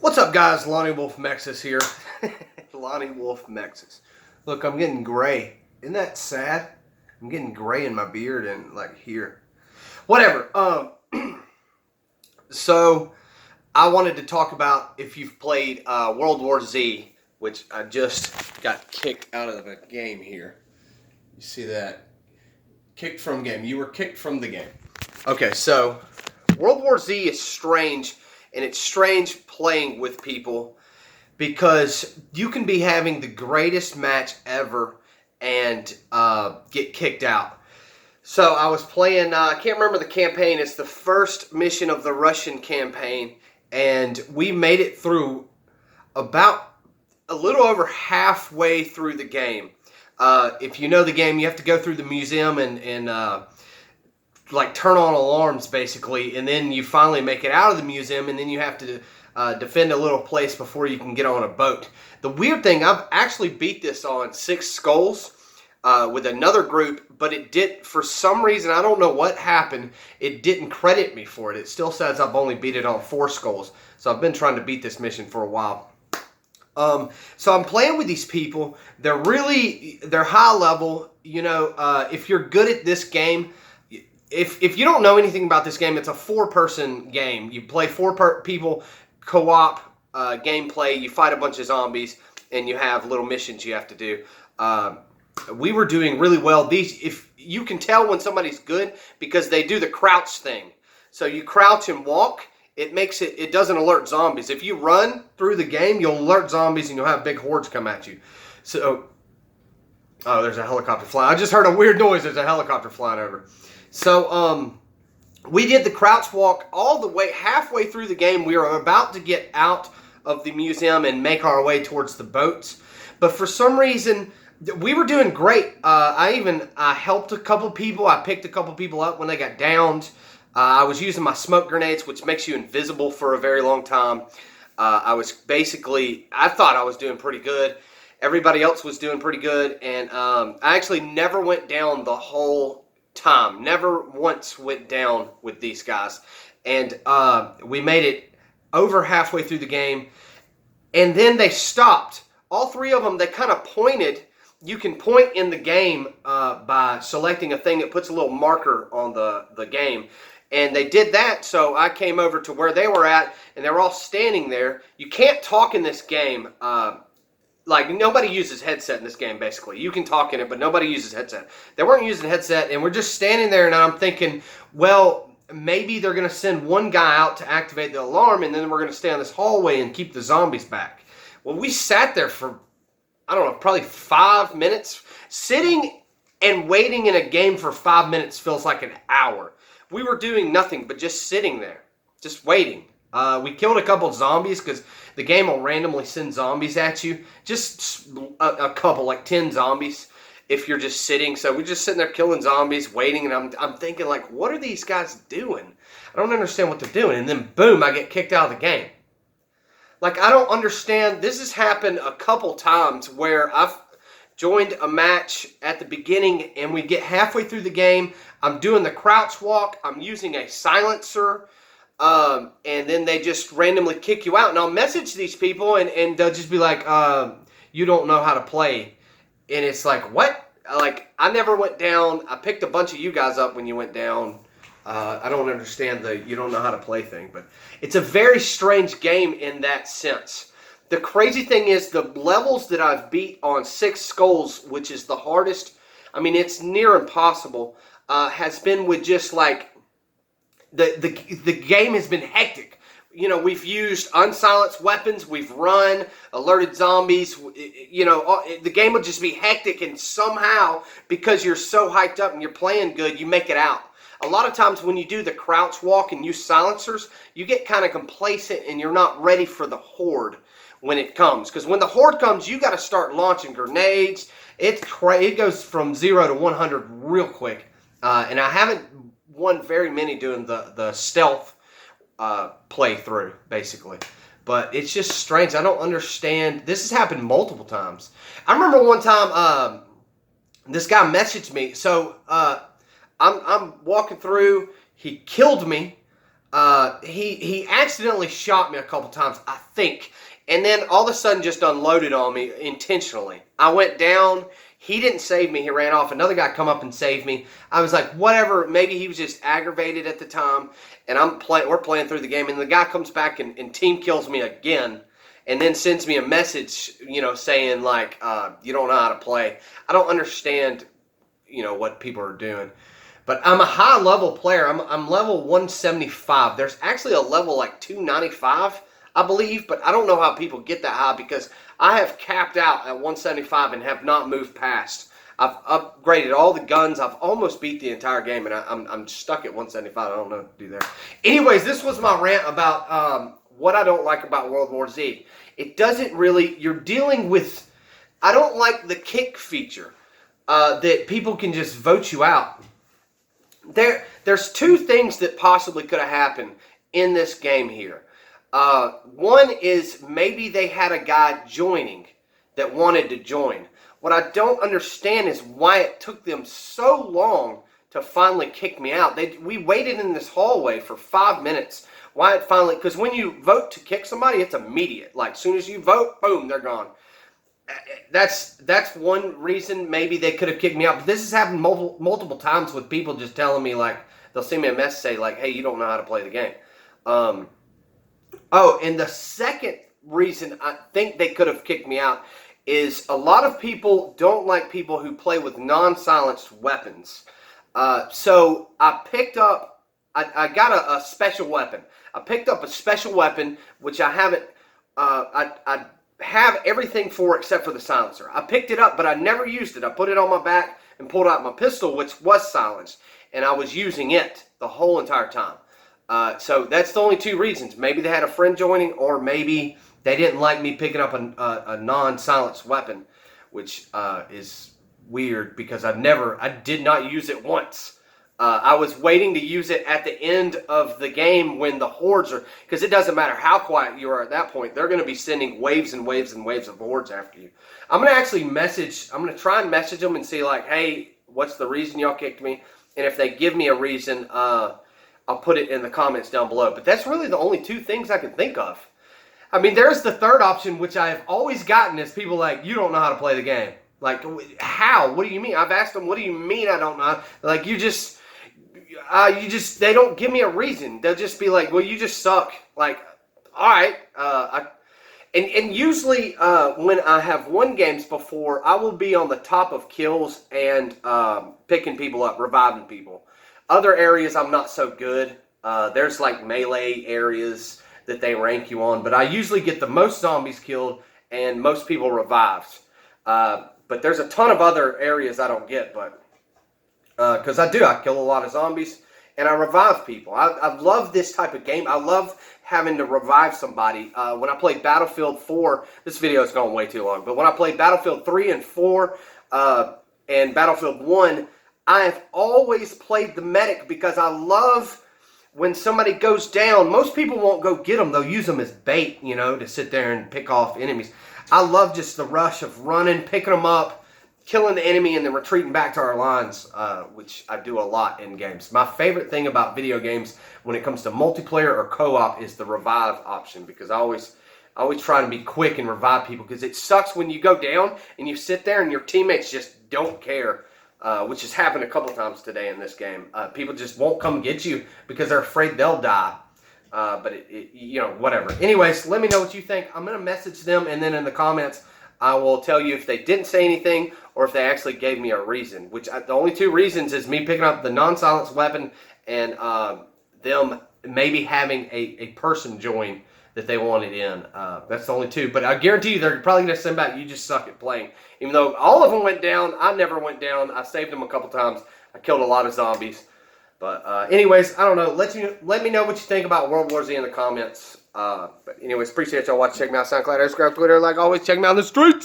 What's up, guys? Lonnie Wolf Mexis here. Lonnie Wolf Mexis. Look, I'm getting gray. Isn't that sad? I'm getting gray in my beard and like here. Whatever. So I wanted to talk about if you've played World War Z, which I just got kicked out of the game here. You see that? Kicked from game. You were kicked from the game. Okay, so World War Z is strange. And it's strange playing with people because you can be having the greatest match ever and get kicked out. So I was playing, I can't remember the campaign. It's the first mission of the Russian campaign. And we made it through about a little over halfway through the game. If you know the game, you have to go through the museum and like turn on alarms basically, and then you finally make it out of the museum, and then you have to defend a little place before you can get on a boat. The weird thing, I've actually beat this on 6 skulls with another group, but it did, for some reason, I don't know what happened, it didn't credit me for it. It still says I've only beat it on 4 skulls, so I've been trying to beat this mission for a while. So I'm playing with these people. They're high level. You know, if you're good at this game, if you don't know anything about this game, it's a 4-person game. You play 4 people, co-op gameplay. You fight a bunch of zombies, and you have little missions you have to do. We were doing really well. If you can tell when somebody's good because they do the crouch thing. So you crouch and walk. It doesn't alert zombies. If you run through the game, you'll alert zombies, and you'll have big hordes come at you. So, oh, there's a helicopter flying. I just heard a weird noise. There's a helicopter flying over. So, we did the crouch walk all the way, halfway through the game. We were about to get out of the museum and make our way towards the boats. But for some reason, we were doing great. I helped a couple people. I picked a couple people up when they got downed. I was using my smoke grenades, which makes you invisible for a very long time. I thought I was doing pretty good. Everybody else was doing pretty good. And I actually never went down the whole time. Never once went down with these guys. And we made it over halfway through the game. And then they stopped. All 3 of them, they kind of pointed. You can point in the game by selecting a thing that puts a little marker on the game. And they did that, so I came over to where they were at, and they were all standing there. You can't talk in this game. Like, nobody uses headset in this game, basically. You can talk in it, but nobody uses headset. They weren't using headset, and we're just standing there, and I'm thinking, well, maybe they're going to send one guy out to activate the alarm, and then we're going to stay on this hallway and keep the zombies back. Well, we sat there for, I don't know, probably 5 minutes. Sitting and waiting in a game for 5 minutes feels like an hour. We were doing nothing but just sitting there, just waiting. We killed a couple zombies because the game will randomly send zombies at you. Just a couple, like 10 zombies if you're just sitting. So we're just sitting there killing zombies, waiting, and I'm thinking, like, what are these guys doing? I don't understand what they're doing. And then, boom, I get kicked out of the game. Like, I don't understand. This has happened a couple times where I've joined a match at the beginning, and we get halfway through the game. I'm doing the crouch walk. I'm using a silencer. And then they just randomly kick you out. And I'll message these people, and they'll just be like, you don't know how to play. And it's like, what? Like, I never went down. I picked a bunch of you guys up when you went down. I don't understand the you don't know how to play thing. But it's a very strange game in that sense. The crazy thing is the levels that I've beat on 6 skulls, which is the hardest, I mean, it's near impossible, has been with just like, the game has been hectic. You know, we've used unsilenced weapons, we've run, alerted zombies, you know, the game will just be hectic, and somehow, because you're so hyped up and you're playing good, you make it out. A lot of times when you do the crouch walk and use silencers, you get kind of complacent and you're not ready for the horde when it comes. Because when the horde comes, you got to start launching grenades. It goes from 0 to 100 real quick. And I haven't won very many doing the stealth playthrough, basically. But it's just strange. I don't understand. This has happened multiple times. I remember one time this guy messaged me. So I'm walking through. He killed me. he accidentally shot me a couple times, I think. And then all of a sudden just unloaded on me intentionally. I went down. He didn't save me. He ran off. Another guy come up and saved me. I was like, whatever. Maybe he was just aggravated at the time. And we're playing through the game. And the guy comes back and team kills me again. And then sends me a message, saying like, you don't know how to play. I don't understand, what people are doing. But I'm a high level player. I'm level 175. There's actually a level like 295, I believe, but I don't know how people get that high because I have capped out at 175 and have not moved past. I've upgraded all the guns. I've almost beat the entire game, and I'm stuck at 175. I don't know what to do there. Anyways, this was my rant about what I don't like about World War Z. It doesn't really. You're dealing with. I don't like the kick feature that people can just vote you out. There's two things that possibly could have happened in this game here. One is maybe they had a guy joining that wanted to join. What I don't understand is why it took them so long to finally kick me out. We waited in this hallway for 5 minutes. Why it finally? Because when you vote to kick somebody, it's immediate. Like as soon as you vote, boom, they're gone. That's one reason maybe they could have kicked me out. But this has happened multiple times with people just telling me, like, they'll send me a message say like, hey, you don't know how to play the game. And the second reason I think they could have kicked me out is a lot of people don't like people who play with non-silenced weapons. So I picked up, I got a special weapon. I picked up a special weapon, which I haven't, I have everything for except for the silencer. I picked it up, but I never used it. I put it on my back and pulled out my pistol, which was silenced, and I was using it the whole entire time. So that's the only two reasons. Maybe they had a friend joining, or maybe they didn't like me picking up a non-silenced weapon, which is weird because I did not use it once. I was waiting to use it at the end of the game when the hordes are, because it doesn't matter how quiet you are at that point, they're going to be sending waves and waves and waves of hordes after you. I'm going to actually I'm going to try and message them and see like, hey, what's the reason y'all kicked me? And if they give me a reason, I'll put it in the comments down below. But that's really the only two things I can think of. I mean, there's the third option, which I've always gotten, is people like, you don't know how to play the game. Like, how? What do you mean? I've asked them, what do you mean I don't know? Like, they don't give me a reason. They'll just be like, well, you just suck. Like, all right. And usually when I have won games before, I will be on the top of kills and picking people up, reviving people. Other areas I'm not so good. There's like melee areas that they rank you on, but I usually get the most zombies killed and most people revived. But there's a ton of other areas I don't get, but because I kill a lot of zombies and I revive people. I love this type of game. I love having to revive somebody. When I played Battlefield 4, this video is going way too long, but when I played Battlefield 3 and 4 and Battlefield 1, I have always played the medic because I love when somebody goes down. Most people won't go get them. They'll use them as bait, to sit there and pick off enemies. I love just the rush of running, picking them up, killing the enemy, and then retreating back to our lines, which I do a lot in games. My favorite thing about video games when it comes to multiplayer or co-op is the revive option, because I always try to be quick and revive people, because it sucks when you go down and you sit there and your teammates just don't care. Which has happened a couple times today in this game. People just won't come get you because they're afraid they'll die. But whatever. Anyways, let me know what you think. I'm going to message them, and then in the comments, I will tell you if they didn't say anything or if they actually gave me a reason. The only two reasons is me picking up the non-silenced weapon and them maybe having a person join that they wanted in. That's the only two. But I guarantee you they're probably going to send back, you just suck at playing. Even though all of them went down, I never went down. I saved them a couple times. I killed a lot of zombies. But anyways, I don't know. Let me know what you think about World War Z in the comments. But anyways, appreciate y'all watching. Check me out SoundCloud, Instagram, Twitter. Like always, check me out in the streets.